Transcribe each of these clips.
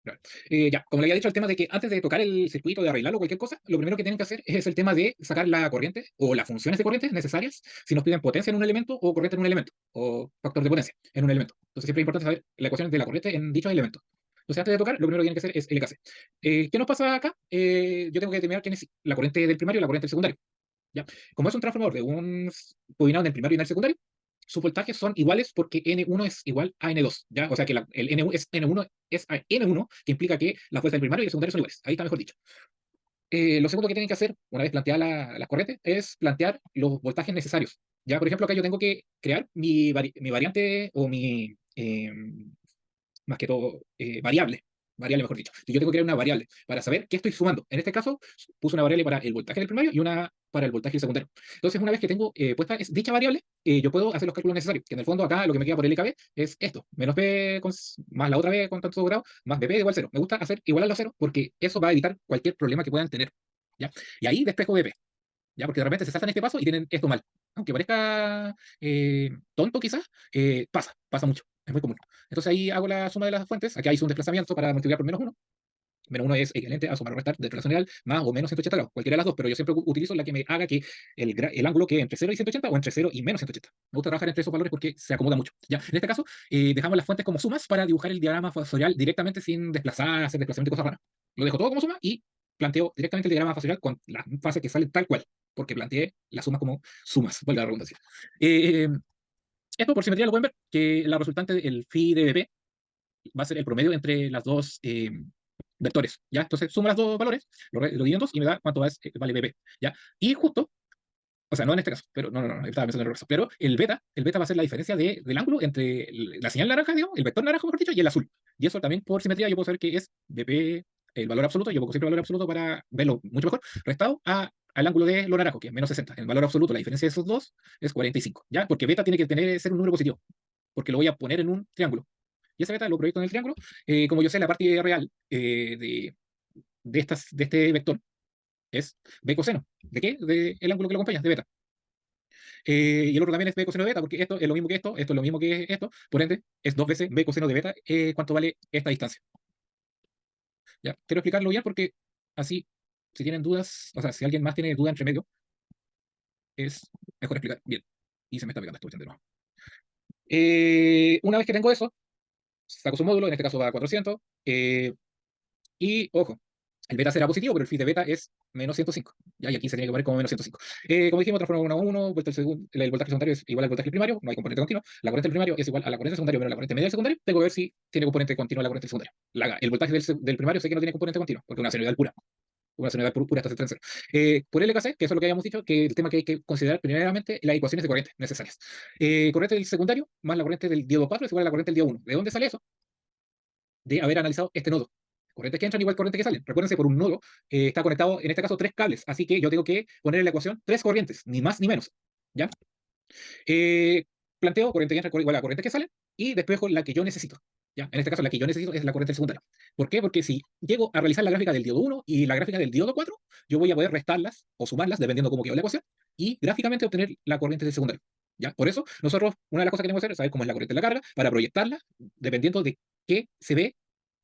Claro. Ya, como le había dicho, el tema de que antes de tocar el circuito, de arreglarlo, cualquier cosa, lo primero que tienen que hacer es el tema de sacar la corriente o las funciones de corriente necesarias si nos piden potencia en un elemento o corriente en un elemento, o factor de potencia en un elemento. Entonces siempre es importante saber la ecuación de la corriente en dichos elementos. Entonces antes de tocar, lo primero que tienen que hacer es LKC. ¿Qué nos pasa acá? Yo tengo que determinar quién es la corriente del primario y la corriente del secundario. ¿Ya? Como es un transformador de un bobinado en el primario y en el secundario, sus voltajes son iguales porque N1 es igual a N2, ¿ya? O sea que el N1 es N1 es a N1, que implica que las fuerzas del primario y el secundario son iguales. Ahí está mejor dicho. Lo segundo que tienen que hacer, una vez planteada la corriente, es plantear los voltajes necesarios. Ya, por ejemplo, acá yo tengo que crear mi variante o más que todo, variable mejor dicho. Yo tengo que crear una variable para saber qué estoy sumando. En este caso, puse una variable para el voltaje del primario y una para el voltaje del secundario. Entonces, una vez que tengo puesta dicha variable, yo puedo hacer los cálculos necesarios. Que en el fondo, acá lo que me queda por el IKB es esto: menos B más la otra B con tanto grado, más BP igual cero. Me gusta hacer igualarlo a cero porque eso va a evitar cualquier problema que puedan tener. ¿Ya? Y ahí despejo BP. ¿Ya? Porque de repente se saltan este paso y tienen esto mal. Aunque parezca tonto quizás, pasa mucho, es muy común. Entonces ahí hago la suma de las fuentes, aquí hice un desplazamiento para multiplicar por menos uno. Menos uno es equivalente a sumar o restar desplazamiento real más o menos 180 grados, cualquiera de las dos, pero yo siempre utilizo la que me haga que el ángulo quede entre 0 y 180 o entre 0 y menos 180. Me gusta trabajar entre esos valores porque se acomoda mucho. ¿Ya? En este caso, dejamos las fuentes como sumas para dibujar el diagrama fasorial directamente sin desplazar, hacer desplazamiento y cosas raras. Lo dejo todo como suma y planteo directamente el diagrama fasorial con las fases que salen tal cual, porque planteé las sumas como sumas, valga la redundancia. Eh, Esto por simetría lo pueden ver, que la resultante del phi de BP va a ser el promedio entre las dos vectores, ¿ya? Entonces sumo los dos valores, lo divido en dos y me da cuánto vale BP, ¿ya? Y justo, o sea, no en este caso, pero no, estaba pensando en el reverso, pero el beta va a ser la diferencia del ángulo entre la señal naranja, digamos, el vector naranja, mejor dicho, y el azul. Y eso también por simetría yo puedo saber que es BP, el valor absoluto, yo pongo siempre el valor absoluto para verlo mucho mejor, restado al ángulo de lo naranjo, que es menos 60. El valor absoluto, la diferencia de esos dos es 45, ¿ya? Porque beta tiene que ser un número positivo, porque lo voy a poner en un triángulo. Y ese beta lo proyecto en el triángulo. Como yo sé, la parte real de este vector es b coseno. ¿De qué? Del ángulo que lo acompaña, de beta. Y el otro también es b coseno de beta, porque esto es lo mismo que esto es lo mismo que esto, por ende, es dos veces b coseno de beta, cuánto vale esta distancia. ¿Ya? Quiero explicarlo bien porque así, si tienen dudas, o sea, si alguien más tiene duda entre medio, es mejor explicar bien. Y se me está pegando esta cuestión de nuevo. Una vez que tengo eso, saco su módulo, en este caso va a 400, y ojo, el beta será positivo, pero el phi de beta es menos 105. ¿Ya? Y aquí se tiene que poner como menos 105. Como dijimos, transforma 1 a 1, el voltaje secundario es igual al voltaje primario, no hay componente continuo. La corriente del primario es igual a la corriente secundaria menos la corriente media del secundario. Tengo que ver si tiene componente continuo la corriente del secundario. El voltaje del primario sé que no tiene componente continuo, porque es una senoidal pura. Una senoidal pura hasta 0. Por LKC, que eso es lo que habíamos dicho, que el tema que hay que considerar primeramente las ecuaciones de corriente necesarias. Corriente del secundario más la corriente del diodo 4 es igual a la corriente del diodo 1. ¿De dónde sale eso? De haber analizado este nodo. Corrientes que entran igual corrientes que salen. Recuérdense, por un nodo está conectado, en este caso, tres cables. Así que yo tengo que poner en la ecuación tres corrientes, ni más ni menos. ¿Ya? Eh, Planteo corriente que entra igual a corriente que sale y despejo la que yo necesito. ¿Ya? En este caso, la que yo necesito es la corriente secundaria. ¿Por qué? Porque si llego a realizar la gráfica del diodo 1 y la gráfica del diodo 4, yo voy a poder restarlas o sumarlas, dependiendo cómo quedó la ecuación, y gráficamente obtener la corriente del secundario. ¿Ya? Por eso, nosotros, una de las cosas que tenemos que hacer es saber cómo es la corriente de la carga para proyectarla, dependiendo de qué se ve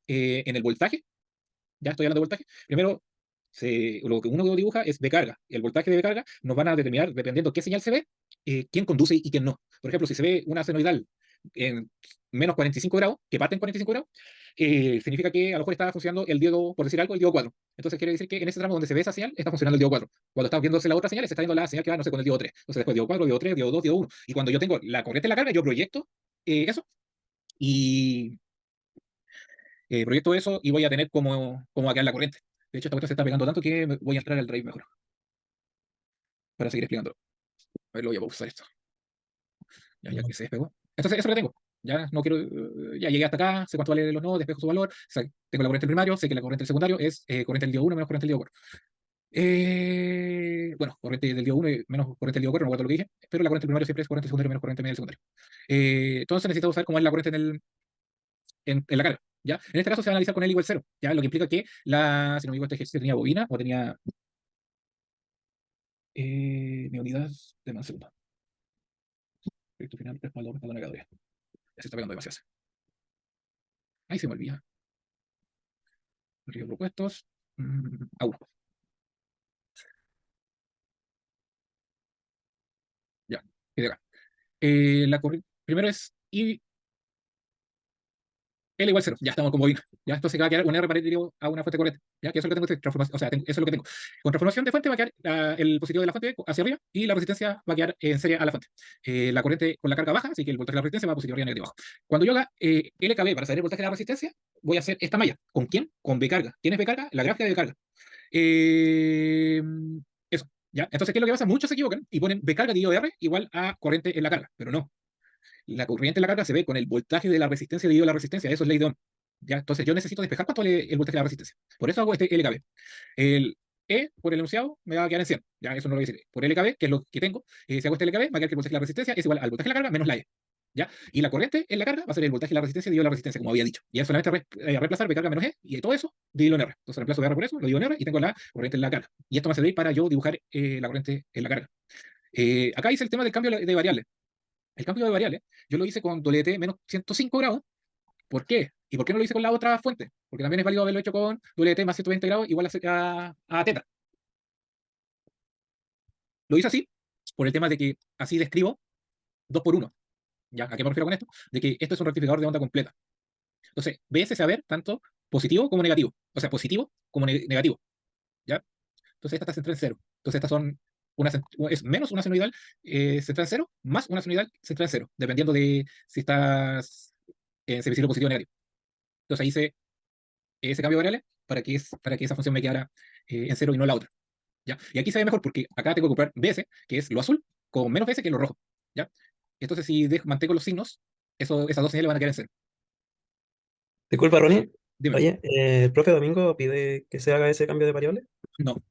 en el voltaje. Ya estoy hablando de voltaje. Primero, lo que uno dibuja es B carga. El voltaje de B carga nos van a determinar, dependiendo qué señal se ve, quién conduce y quién no. Por ejemplo, si se ve una senoidal en menos 45 grados, que parte en 45 grados, significa que a lo mejor está funcionando el diodo, por decir algo, el diodo 4. Entonces quiere decir que en ese tramo donde se ve esa señal, está funcionando el diodo 4. Cuando está viéndose la otra señal, se está viendo la señal que va, no sé, con el diodo 3. Entonces después diodo 4, diodo 3, diodo 2, diodo 1. Y cuando yo tengo la corriente de la carga, yo proyecto eso y proyecto eso y voy a tener cómo va a quedar la corriente. De hecho, esta cuestión se está pegando tanto que voy a entrar al drive mejor para seguir explicándolo. A ver, lo voy a pausar esto. Ya que se despegó. Entonces, eso lo tengo. Ya no quiero. Ya llegué hasta acá, sé cuánto vale los nodos, despejo su valor. O sea, tengo la corriente del primario, sé que la corriente del secundario es corriente del diodo 1 menos corriente del diodo 4. Bueno, corriente del diodo 1 menos corriente del diodo 4, no me acuerdo lo que dije, pero la corriente del primario siempre es corriente del secundario menos corriente media del secundario. Entonces necesito saber cómo es la corriente en la carga. ¿Ya? En este caso se va a analizar con L igual 0, ¿ya? Lo que implica que si no me equivoco, este ejercicio tenía bobina o tenía mi unidad de Mann-segundo. Proyecto final, respaldo negadores. Ya se está pegando demasiado. Ay, se me olvida. Río propuestos. A1. Ya. Y de acá. Primero es I, L igual 0. Ya estamos como bien. Ya esto se va a quedar un R parecido a una fuente corriente. Ya que eso es lo que tengo de transformación. O sea, eso es lo que tengo. Con transformación de fuente va a quedar el positivo de la fuente hacia arriba y la resistencia va a quedar en serie a la fuente. La corriente con la carga baja, así que el voltaje de la resistencia va positivo arriba, negativo abajo. Cuando yo haga LKB para saber el voltaje de la resistencia, voy a hacer esta malla. ¿Con quién? Con B carga. ¿Quién es B carga? La gráfica de B carga. Eh, Eso. ¿Ya? Entonces, ¿qué es lo que pasa? Muchos se equivocan y ponen B carga dividido de R igual a corriente en la carga, pero no. La corriente en la carga se ve con el voltaje de la resistencia dividido la resistencia. Eso es ley de Ohm. ¿Ya? Entonces yo necesito despejar cuánto es el voltaje de la resistencia. Por eso hago este LKB. El E por el enunciado me va a quedar en 100. ¿Ya? Eso no lo voy a decir. Por LKB, que es lo que tengo, si hago este LKB, va a quedar que el voltaje de la resistencia es igual al voltaje de la carga menos la E. ¿Ya? Y la corriente en la carga va a ser el voltaje de la resistencia dividido la resistencia, como había dicho. Y es solamente reemplazar B carga menos E y todo eso dividirlo en R. Entonces reemplazo B R por eso, lo divido en R y tengo la corriente en la carga. Y esto me va a servir para yo dibujar la corriente en la carga. Acá hice el tema del cambio de variables. El cambio de variable, yo lo hice con WT menos 105 grados. ¿Por qué? ¿Y por qué no lo hice con la otra fuente? Porque también es válido haberlo hecho con WT más 120 grados igual a teta. Lo hice así por el tema de que así describo 2 por 1. ¿Ya? ¿A qué me refiero con esto? De que esto es un rectificador de onda completa. Entonces, BS se va a ver tanto positivo como negativo. O sea, positivo como negativo. ¿Ya? Entonces, esta está centrada en cero. Entonces, estas son es menos una senoidal centrada en cero, más una senoidal centrada en cero, dependiendo de si estás en semicírculo positivo o negativo. Entonces, ahí hice ese cambio de variable para que esa función me quedara en cero y no la otra. ¿Ya? Y aquí se ve mejor porque acá tengo que ocupar BS, que es lo azul, con menos BS, que es lo rojo. ¿Ya? Entonces, si mantengo los signos, esas dos señales van a quedar en cero. Disculpa, Ronnie. Dime, Oye, el profe Domingo pide que se haga ese cambio de variable. no,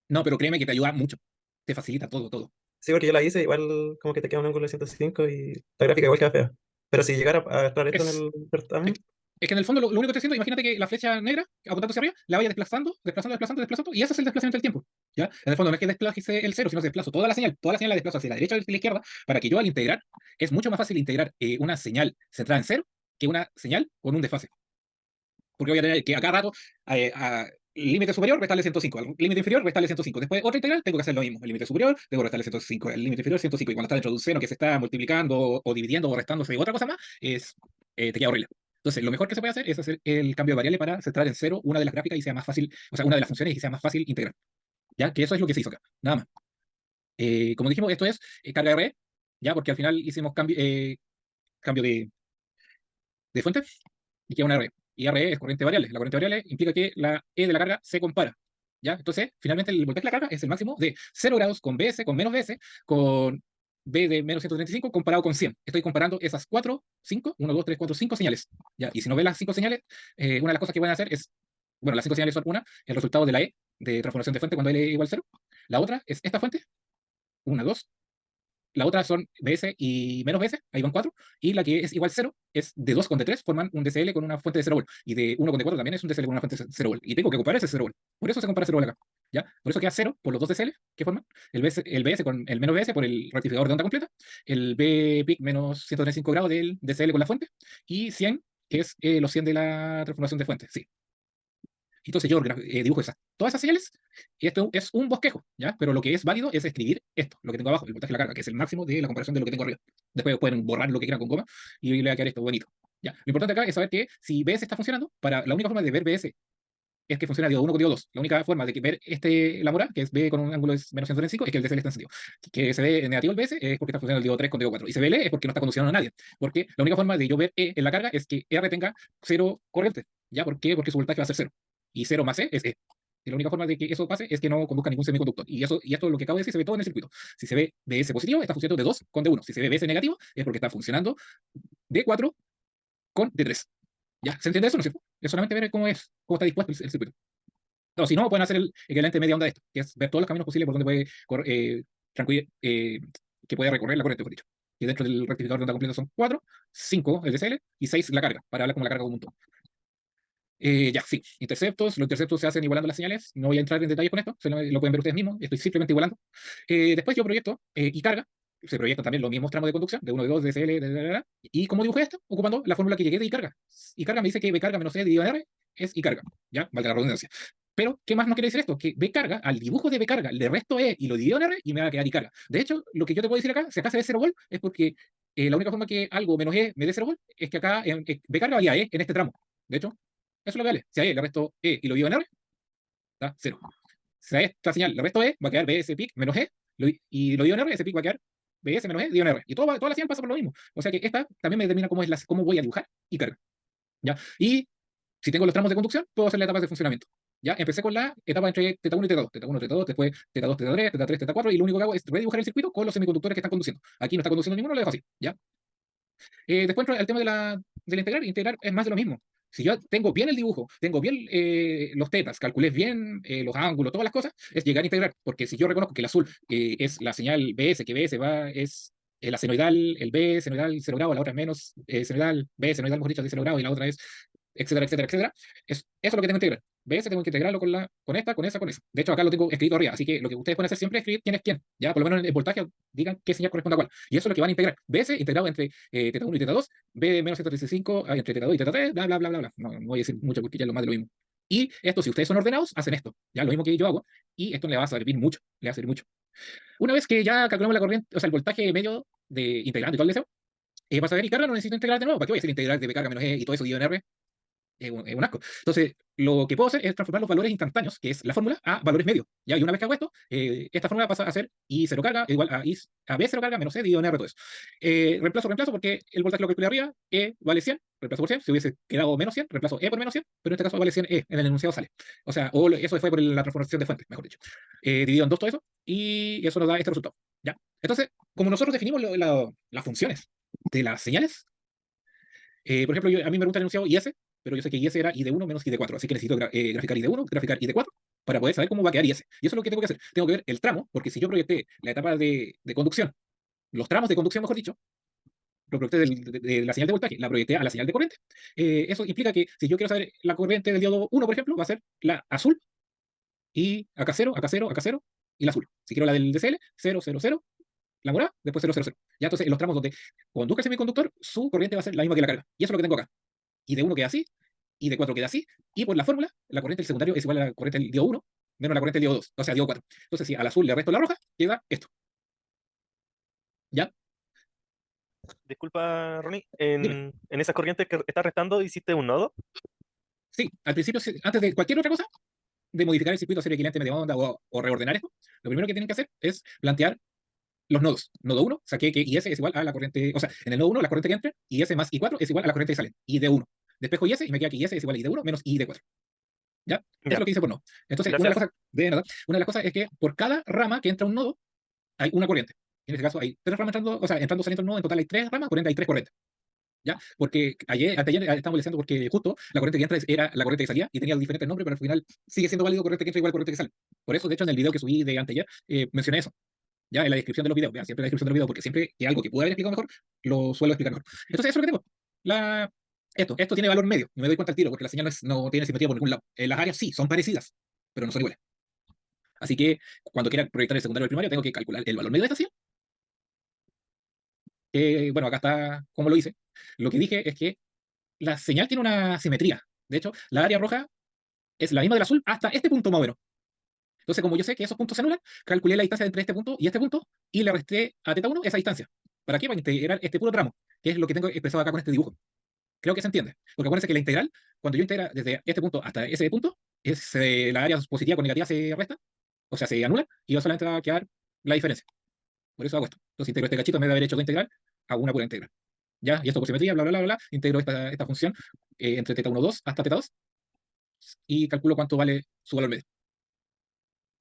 no, pero créeme que te ayuda mucho. Te facilita todo, todo. Sí, porque yo la hice, igual como que te queda un ángulo de 105 y la gráfica igual queda fea. Pero si llegara a estar esto en Es, el es, certamen, es que en el fondo lo único que estoy haciendo, imagínate que la flecha negra, apuntando hacia arriba, la vaya desplazando, desplazando, desplazando, desplazando, y ese es el desplazamiento del tiempo. ¿Ya? En el fondo no es que desplace el cero, sino que desplazo toda la señal la desplazo hacia la derecha o hacia la izquierda, para que yo al integrar, es mucho más fácil integrar una señal centrada en cero que una señal con un desfase. Porque voy a tener que a cada rato, límite superior, restarle 105, al límite inferior, restarle 105. Después, otra integral, tengo que hacer lo mismo. El límite superior, debo restarle 105, el límite inferior, 105. Y cuando está dentro de un seno que se está multiplicando o dividiendo o restándose de otra cosa más, te queda horrible. Entonces, lo mejor que se puede hacer es hacer el cambio de variable para centrar en cero una de las gráficas y sea más fácil, o sea, una de las funciones y sea más fácil integrar. ¿Ya? Que eso es lo que se hizo acá. Nada más. Como dijimos, esto es carga RE, ¿ya? Porque al final hicimos cambio de fuente y queda una RE. Y RE es corriente variable. La corriente variable implica que la E de la carga se compara. ¿Ya? Entonces, finalmente el voltaje de la carga es el máximo de 0 grados con BS, con menos BS, con B de menos 135 comparado con 100. Estoy comparando esas 4, 5, 1, 2, 3, 4, 5 señales. ¿Ya? Y si no ves las 5 señales, una de las cosas que van a hacer es, bueno, las 5 señales son una, el resultado de la E de transformación de fuente cuando L es igual a 0. La otra es esta fuente, 1, 2, la otra son BS y menos BS, ahí van 4. Y la que es igual 0 es de 2 con D3, forman un DCL con una fuente de 0 volt. Y de 1 con D4 también es un DCL con una fuente de 0 volt. Y tengo que comparar ese 0 volt. Por eso se compara 0 volt acá. ¿Ya? Por eso queda 0 por los dos DCL que forman. El BS con el menos BS por el rectificador de onda completa. El B pic menos 135 grados del DCL con la fuente. Y 100, que es los 100 de la transformación de fuente. Sí. Entonces yo dibujo todas esas señales y esto es un bosquejo, ¿ya? Pero lo que es válido es escribir esto, lo que tengo abajo, el voltaje de la carga, que es el máximo de la comparación de lo que tengo arriba. Después pueden borrar lo que quieran con goma y le va a quedar esto bonito. ¿Ya? Lo importante acá es saber que si BS está funcionando, la única forma de ver BS es que funciona diodo 1 con diodo 2. La única forma de ver la mora, que es B con un ángulo de menos 135, es que el DCL está encendido. Que se ve negativo el BS es porque está funcionando el diodo 3 con diodo 4. Y se ve L es porque no está conduciendo a nadie. Porque la única forma de yo ver E en la carga es que R tenga cero corriente. ¿Ya? ¿Por qué? Porque su voltaje va a ser cero. Y 0 más E es E. Y la única forma de que eso pase es que no conduzca ningún semiconductor. Y esto lo que acabo de decir se ve todo en el circuito. Si se ve BS positivo, está funcionando D2 con D1. Si se ve BS negativo, es porque está funcionando D4 con D3. ¿Ya? ¿Se entiende eso? ¿No es cierto? Es solamente ver cómo está dispuesto el circuito. O si no, pueden hacer el equivalente media onda de esto, que es ver todos los caminos posibles por donde puede que puede recorrer la corriente, por dicho. Y dentro del rectificador de onda completa son 4, 5 el DCL y 6 la carga, para hablar como la carga como un todo. Ya, sí, interceptos. Los interceptos se hacen igualando las señales. No voy a entrar en detalle con esto, lo pueden ver ustedes mismos. Estoy simplemente igualando. Después yo proyecto y carga. Se proyectan también los mismos tramos de conducción, de 1, de 2, de CL, y como dibujé esto, ocupando la fórmula que llegué de I carga. I carga me dice que B carga menos C dividido en R es I carga. ya, valga la redundancia. Pero, ¿qué más nos quiere decir esto? Que B carga, al dibujo de B carga, le resto E y lo divido en R y me va a quedar I carga. De hecho, lo que yo te puedo decir acá, si acá se ve 0 volt, es porque la única forma que algo menos E me dé 0 volt es que acá B carga valía E en este tramo. De hecho, eso es lo que vale. Si a E le resto E y lo divido en R, da 0. Si a esta señal le resto E, va a quedar BS pic menos E, y lo divido en R, ese pic va a quedar BS menos E, dividido en R. Y toda la señal pasa por lo mismo. O sea que esta también me determina cómo voy a dibujar y carga. ¿Ya? Y si tengo los tramos de conducción, puedo hacer las etapas de funcionamiento. ¿Ya? Empecé con la etapa entre teta 1 y teta 2. Teta 1, teta 2, después teta 2, teta 3, teta 3, teta 4, y lo único que hago es redibujar el circuito con los semiconductores que están conduciendo. Aquí no está conduciendo ninguno, lo dejo así. ¿Ya? Después entro al tema del integrar. Integrar es más de lo mismo. Si yo tengo bien el dibujo, tengo bien los tetas, calculé bien los ángulos, todas las cosas, es llegar a integrar. Porque si yo reconozco que el azul es la señal BS, que BS es la senoidal, el B senoidal 0 grado, la otra es menos senoidal, B senoidal, mejor dicho, de 0 grado, y la otra es etcétera, etcétera, etcétera. Eso es lo que tengo que integrar. ¿Ves? Tengo que integrarlo con esta, con esa, con esa. De hecho, acá lo tengo escrito arriba, así que lo que ustedes pueden hacer siempre es escribir quién es quién. Ya, por lo menos en el voltaje, digan qué señal corresponde a cuál. Y eso es lo que van a integrar. BS integrado entre teta 1 y teta 2, B menos 135 entre teta 2 y teta 3, bla, bla, bla, bla, bla. No voy a decir mucho porque ya es lo más de lo mismo. Y esto, si ustedes son ordenados, hacen esto. Ya, lo mismo que yo hago. Y esto le va a servir mucho. Le va a servir mucho. Una vez que ya calculamos la corriente, o sea, el voltaje medio de integrante y todo el deseo, para saber y carga no necesito integrar de nuevo. ¿Para qué voy a hacer integral de B carga menos E y todo eso dividido en R? Es un asco. Entonces, lo que puedo hacer es transformar los valores instantáneos, que es la fórmula, a valores medios. ¿Ya? Y una vez que hago esto, esta fórmula pasa a ser I0 carga igual a B0 carga menos C dividido en R todo eso. Reemplazo porque el voltaje lo calculé arriba, E vale 100, reemplazo por 100. Si hubiese quedado menos 100, reemplazo E por menos 100, pero en este caso vale 100 E, en el enunciado sale. O sea, eso fue por la transformación de fuente, mejor dicho. Dividido en dos todo eso, y eso nos da este resultado. ¿Ya? Entonces, como nosotros definimos las funciones de las señales, por ejemplo, a mí me pregunta el enunciado IS, pero yo sé que IS era I de 1 menos I de 4, así que necesito graficar I de 1, graficar I de 4, para poder saber cómo va a quedar IS. Y eso es lo que tengo que hacer. Tengo que ver el tramo, porque si yo proyecté la etapa de conducción, los tramos de conducción, mejor dicho, lo proyecté de la señal de voltaje, la proyecté a la señal de corriente. Eso implica que si yo quiero saber la corriente del diodo 1, por ejemplo, va a ser la azul, y acá 0, acá 0, acá 0, y la azul. Si quiero la del DCL, 0, 0, 0, la morada, después 0, 0, 0. Ya entonces, en los tramos donde conduzca el semiconductor, su corriente va a ser la misma que la carga. Y eso es lo que tengo acá. Y de 1 queda así, y de 4 queda así, y por la fórmula, la corriente del secundario es igual a la corriente del diodo 1 menos la corriente del diodo 2, o sea, diodo 4. Entonces, si al azul le resto la roja, queda esto. ¿Ya? Disculpa, Ronnie, Dime. en esas corrientes que estás restando, ¿hiciste un nodo? Sí, al principio, antes de cualquier otra cosa, de modificar el circuito, hacer equilente, media onda o reordenar esto, lo primero que tienen que hacer es plantear los nodos. Nodo 1, saqué que IS es igual a la corriente, o sea, en el nodo 1 la corriente que entra, IS más I4 es igual a la corriente que sale, I de 1. Despejo IS y me queda que IS es igual a I de 1 menos I de 4. ¿Ya? Eso es Ya, lo que hice por nodo. Entonces, gracias. una de las cosas es que por cada rama que entra un nodo, hay una corriente. En este caso hay tres ramas entrando, o sea, entrando, saliendo el nodo, en total hay tres ramas, por ende hay tres corrientes. ¿Ya? Porque anteayer estábamos molestando porque justo la corriente que entra era la corriente que salía y tenía diferentes nombres, pero al final sigue siendo válido corriente que entra igual corriente que sale. Por eso, de hecho, en el video que subí de anteayer, mencioné eso. Ya en la descripción de los videos, vean, siempre en la descripción de los videos, porque siempre que algo que pude haber explicado mejor, lo suelo explicar mejor. Entonces, eso es lo que tengo. Esto tiene valor medio, y me doy cuenta al tiro, porque la señal no tiene simetría por ningún lado. Las áreas sí, son parecidas, pero no son iguales. Así que cuando quiera proyectar el secundario o el primario, tengo que calcular el valor medio de esta señal. Bueno, acá está como lo hice. Lo que dije es que la señal tiene una simetría. De hecho, la área roja es la misma del azul hasta este punto más o menos. Entonces, como yo sé que esos puntos se anulan, calculé la distancia entre este punto y le resté a teta 1 esa distancia. ¿Para qué? Para integrar este puro tramo, que es lo que tengo expresado acá con este dibujo. Creo que se entiende. Porque acuérdense que la integral, cuando yo integra desde este punto hasta ese punto, la área positiva con negativa se resta, o sea, se anula, y va solamente a quedar la diferencia. Por eso hago esto. Entonces integro este cachito, en vez de haber hecho dos integral, hago una pura integral. ¿Ya? Y esto por simetría, bla, bla, bla, bla, integro esta función entre teta 1, 2 hasta teta 2 y calculo cuánto vale su valor medio.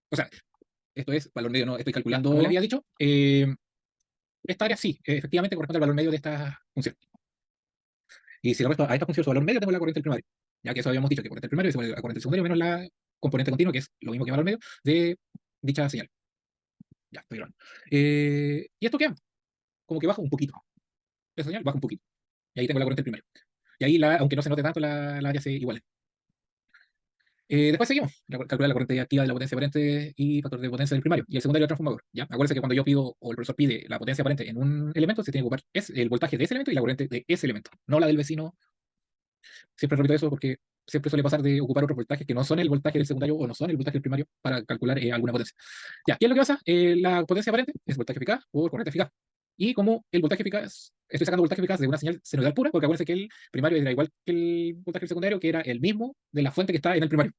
O sea, esto es valor medio, no estoy calculando, como le había dicho, esta área sí, efectivamente corresponde al valor medio de esta función. Y si le resto a esta función su valor medio, tengo la corriente del primario. Ya que eso habíamos dicho, que corriente del primario es igual a la corriente del secundario menos la componente continua, que es lo mismo que valor medio, de dicha señal. Ya, estoy grabando. ¿Y esto qué? Como que baja un poquito. Esa señal baja un poquito. Y ahí tengo la corriente del primario. Y ahí, aunque no se note tanto, la área se iguala. Después seguimos. Calcular la corriente activa de la potencia aparente y factor de potencia del primario. Y el secundario del transformador. ¿Ya? Acuérdense que cuando yo pido, o el profesor pide la potencia aparente en un elemento, se tiene que ocupar el voltaje de ese elemento y la corriente de ese elemento. No la del vecino. Siempre repito eso porque siempre suele pasar de ocupar otros voltajes que no son el voltaje del secundario o no son el voltaje del primario para calcular alguna potencia. Ya, ¿qué es lo que pasa? La potencia aparente es voltaje eficaz o corriente eficaz. Y como el voltaje eficaz, estoy sacando voltaje eficaz de una señal senoidal pura, porque acuérdense que el primario era igual que el voltaje del secundario, que era el mismo de la fuente que está en el primario.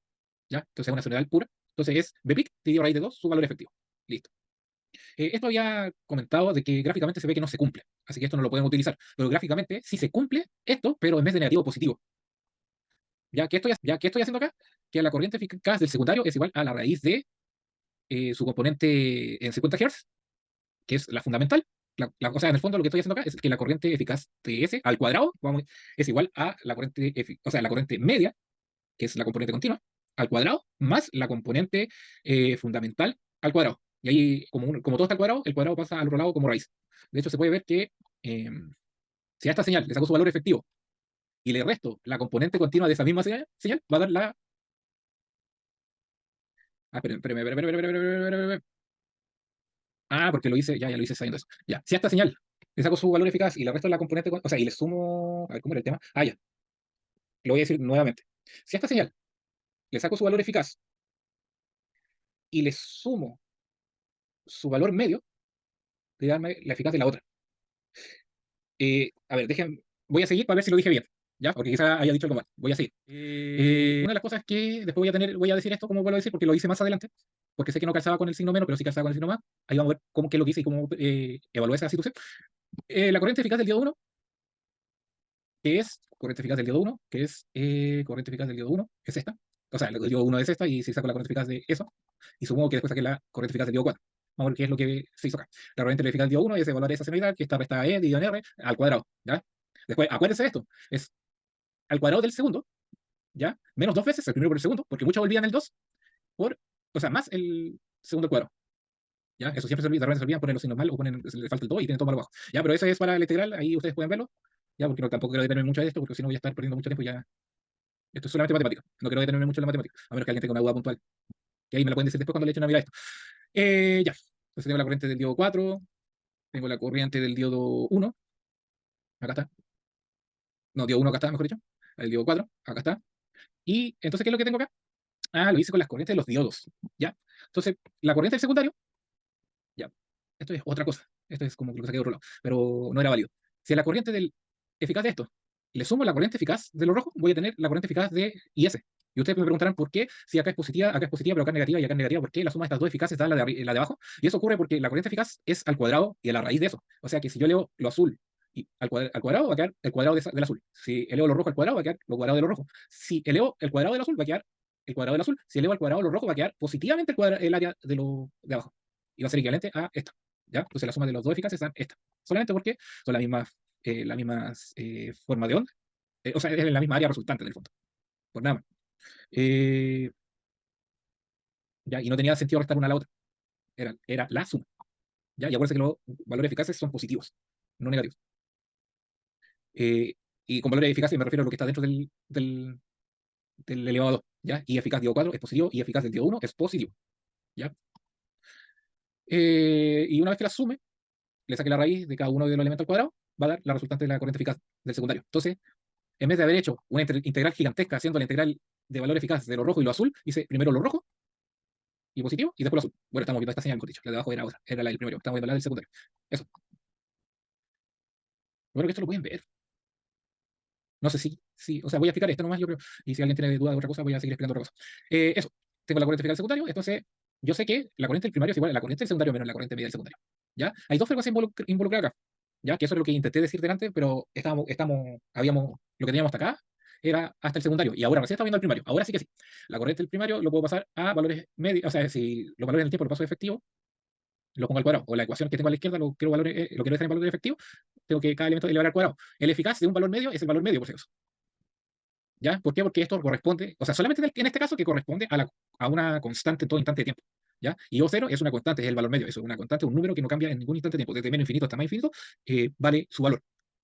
¿Ya? Entonces es una senoidal pura. Entonces es Bpic dividido raíz de 2 su valor efectivo. Listo. Esto había comentado de que gráficamente se ve que no se cumple, así que esto no lo podemos utilizar. Pero gráficamente sí se cumple esto, pero en vez de negativo, positivo. Ya que estoy haciendo acá, que la corriente eficaz del secundario es igual a la raíz de su componente en 50 Hz, que es la fundamental. O sea, en el fondo lo que estoy haciendo acá es que la corriente eficaz de S al cuadrado es igual a la corriente, o sea, la corriente media, que es la componente continua, al cuadrado, más la componente fundamental al cuadrado. Y ahí, como todo está al cuadrado, el cuadrado pasa al otro lado como raíz. De hecho, se puede ver que eh, si a esta señal le saco su valor efectivo y le resto la componente continua de esa misma señal va a dar la... Ah, espérame. Ah, porque lo hice, ya lo hice sabiendo eso. Ya, si a esta señal le saco su valor eficaz y le resto la componente, o sea, y le sumo... A ver, ¿cómo era el tema? Ah, ya, lo voy a decir nuevamente. Si a esta señal le saco su valor eficaz y le sumo su valor medio, de darme la eficaz de la otra. A ver, voy a seguir para ver si lo dije bien, ¿ya? Porque quizá haya dicho algo mal. Voy a seguir. Una de las cosas que después voy a decir esto, como vuelvo a decir, porque lo hice más adelante, porque sé que no calzaba con el signo menos, pero sí calzaba con el signo más. Ahí vamos a ver qué es lo que hice y cómo evalué esa situación. La corriente eficaz del diodo 1, que es corriente eficaz del diodo 1, que es corriente eficaz del diodo 1, es esta. O sea, el diodo 1 es esta, y si saco la corriente eficaz de eso, y supongo que después saqué la corriente eficaz del diodo 4. Vamos a ver qué es lo que se hizo acá. La corriente eficaz del diodo 1 es evaluar esa senoidal, que está restada E dividido en R al cuadrado, ¿ya? Después, acuérdense de esto, es al cuadrado del segundo, ¿ya? Menos dos veces el primero por el segundo, porque muchos olvidan el 2, o sea, más el segundo al cuadrado. ¿Ya? Eso siempre se olvida, de repente se olvidan poner los signos mal o le falta el 2 y tienen todo mal abajo. Ya, pero eso es para la integral, ahí ustedes pueden verlo. Ya, porque tampoco quiero detenerme mucho de esto, porque si no voy a estar perdiendo mucho tiempo ya. Esto es solamente matemática. No quiero detenerme mucho en la matemática, a menos que alguien tenga una duda puntual. Que ahí me la pueden decir después cuando le echen una mirada a esto. Ya. Entonces tengo la corriente del diodo 4, tengo la corriente del diodo 1, acá está. No, diodo 1 acá está, mejor dicho. El diodo 4, acá está. Y entonces, ¿qué es lo que tengo acá? Ah, lo hice con las corrientes de los diodos. ¿Ya? Entonces, la corriente del secundario, ya. Esto es otra cosa. Esto es como que lo saqué de otro lado. Pero no era válido. Si a la corriente del eficaz de esto le sumo la corriente eficaz de lo rojo, voy a tener la corriente eficaz de IS. Y ustedes me preguntarán por qué, si acá es positiva, pero acá es negativa y acá es negativa, ¿por qué la suma de estas dos eficaces da la de abajo? Y eso ocurre porque la corriente eficaz es al cuadrado y a la raíz de eso. O sea que si yo leo lo azul y al cuadrado, va a quedar el cuadrado del azul. Si elevo lo rojo al cuadrado, va a quedar lo cuadrado de lo rojo. Si elevo el cuadrado del azul, va a quedar el cuadrado del azul. Si elevo al cuadrado lo rojo, va a quedar positivamente el área de abajo. Y va a ser equivalente a esta. ¿Ya? Entonces la suma de los dos eficaces dan esta. Solamente porque son las mismas formas de onda. O sea, es la misma área resultante del fondo. Por nada más. Eh, ¿Ya? Y no tenía sentido restar una a la otra. Era la suma. ¿Ya? Y acuérdense que los valores eficaces son positivos, no negativos. Y con valores eficaces me refiero a lo que está dentro del elevado a 2. ¿Ya? Y eficaz diodo 4 es positivo y eficaz del diodo 1 es positivo. ¿Ya? Y una vez que la sume, le saque la raíz de cada uno de los elementos al cuadrado, va a dar la resultante de la corriente eficaz del secundario. Entonces, en vez de haber hecho una integral gigantesca haciendo la integral de valor eficaz de lo rojo y lo azul, hice primero lo rojo y positivo y después lo azul. Bueno, estamos viendo esta señal, mejor dicho. La de abajo era otra, era la del primero. Estamos viendo la del secundario. Eso. Bueno, que esto lo pueden ver. No sé si, o sea, voy a explicar esto nomás, yo creo. Y si alguien tiene duda de otra cosa, voy a seguir explicando otra cosa. Eso. Tengo la corriente eficaz del secundario, entonces yo sé que la corriente del primario es igual a la corriente del secundario menos la corriente media del secundario. ¿Ya? Hay dos frecuencias involucradas acá. ¿Ya? Que eso es lo que intenté decir delante, pero lo que teníamos hasta acá era hasta el secundario, y ahora recién está viendo el primario. Ahora sí que sí. La corriente del primario lo puedo pasar a valores medios, o sea, si los valores del tiempo lo paso de efectivo, lo pongo al cuadrado. O la ecuación que tengo a la izquierda lo quiero dejar en valores efectivos, tengo que cada elemento elevar al cuadrado. El eficaz de un valor medio es el valor medio, por si acaso. ¿Ya? ¿Por qué? Porque esto corresponde, o sea, solamente en este caso que corresponde a una constante en todo instante de tiempo. ¿Ya? Y O0 es una constante, es el valor medio, es una constante, un número que no cambia en ningún instante de tiempo, desde menos infinito hasta más infinito, vale su valor.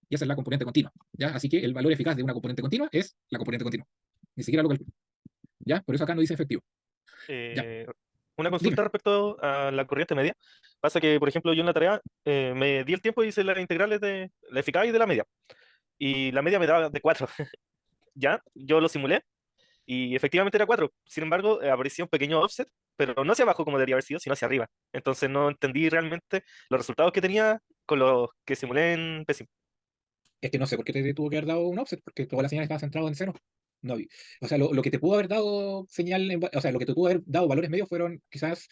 Y esa es la componente continua. ¿Ya? Así que el valor eficaz de una componente continua es la componente continua. Ni siquiera lo calculo. ¿Ya? Por eso acá no dice efectivo. Ya. Eh, una Dime. consulta respecto a la corriente media. Pasa que, por ejemplo, yo en la tarea me di el tiempo y hice las integrales de la eficaz y de la media. Y la media me daba de 4. ¿Ya? Yo lo simulé Y efectivamente era 4. Sin embargo, aparecía un pequeño offset, pero no hacia abajo como debería haber sido, sino hacia arriba. Entonces no entendí realmente los resultados que tenía con los que simulé en Pessimo. Es que no sé por qué te tuvo que haber dado un offset, porque todas las señales estaban centradas en cero. No, o sea, lo que te pudo haber dado señal, o sea, lo que te pudo haber dado valores medios fueron quizás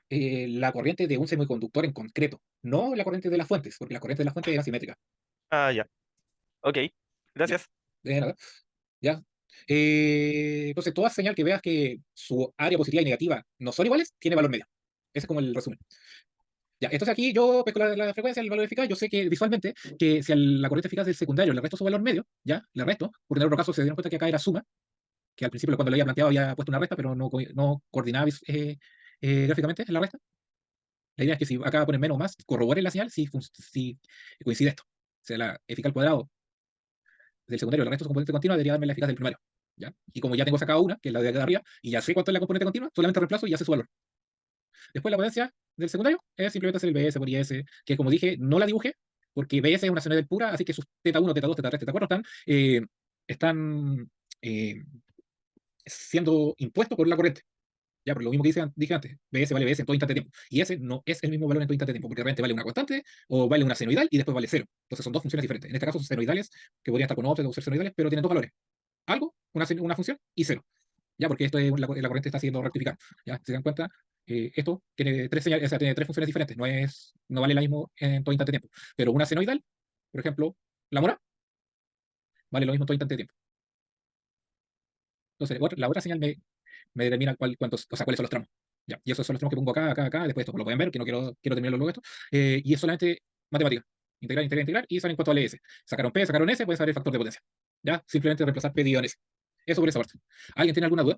la corriente de un semiconductor en concreto, no la corriente de las fuentes, porque la corriente de las fuentes era simétrica. Ah, ya. Ok. Ya, Gracias. de nada. Ya. Entonces, toda señal que veas que su área positiva y negativa no son iguales, tiene valor medio. Ese es como el resumen. Ya, entonces aquí yo pesco la frecuencia, el valor eficaz, yo sé que visualmente, que si a la corriente eficaz del secundario le resto su valor medio, ya, le resto, porque en otro caso se dieron cuenta que acá era suma, que al principio cuando lo había planteado había puesto una resta, pero no coordinaba gráficamente en la resta. La idea es que si acá ponen menos o más, corroboren la señal si coincide esto. O sea, la eficaz al cuadrado del secundario le resto su componente continua, debería darme la eficaz del primario. ¿Ya? Y como ya tengo sacada una, que es la de acá de arriba, y ya sé cuánto es la componente continua, solamente reemplazo y hace su valor. Después la potencia del secundario es simplemente hacer el BS por IS, que como dije, no la dibujé, porque BS es una senoidal pura, así que sus teta 1, teta 2, teta 3, teta 4 están eh, siendo impuestos por la corriente. Ya, por lo mismo que dije antes, BS vale BS en todo instante de tiempo. Y ese no es el mismo valor en todo instante de tiempo, porque realmente vale una constante o vale una senoidal y después vale cero. Entonces son dos funciones diferentes. En este caso son senoidales, que podrían estar con offset o ser senoidales, pero tienen dos valores. Algo, una función, y cero. Ya, porque esto es la corriente está siendo rectificada. Ya, si se dan cuenta, esto tiene tres señales, o sea, tiene tres funciones diferentes. No vale la misma en todo instante de tiempo. Pero una senoidal, por ejemplo, la mora, vale lo mismo en todo instante de tiempo. Entonces, la otra señal me determina o sea, cuáles son los tramos. Ya, y esos son los tramos que pongo acá, después esto lo pueden ver, que no quiero terminarlo luego esto. Y es solamente matemática. Integrar, integrar, integrar, y saben cuánto vale S. Sacaron P, sacaron S, pueden saber el factor de potencia. Ya, simplemente reemplazar P dividido en S. Eso por esa parte. ¿Alguien tiene alguna duda?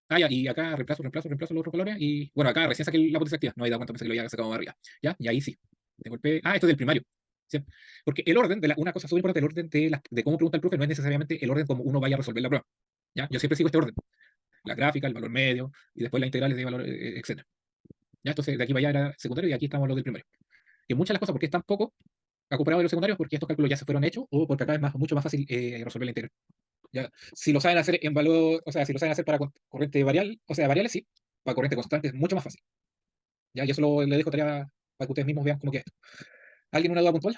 Ah, ya, y acá reemplazo los otros valores, y bueno, acá recién saqué la potencia activa, no había dado cuenta, pensé que lo había sacado más arriba. Ya, y ahí sí. Tengo el P. Ah, esto es del primario. ¿Sí? Porque el orden, una cosa súper importante, el orden de cómo pregunta el profe no es necesariamente el orden como uno vaya a resolver la prueba. ¿Ya? Yo siempre sigo este orden. La gráfica, el valor medio, y después las integrales de valor, etc. ¿Ya? Entonces, de aquí para allá era secundario y aquí estamos los del primario. Y muchas de las cosas, ¿por qué es tan poco acoplado de los secundarios? Porque estos cálculos ya se fueron hechos o porque acá es mucho más fácil resolver la integral. ¿Ya? Si lo saben hacer en valor, o sea, si lo saben hacer para corriente variable, o sea, variables sí, para corriente constante es mucho más fácil. ¿Ya? Y eso le dejo tarea para que ustedes mismos vean cómo queda esto. ¿Alguien una duda puntual?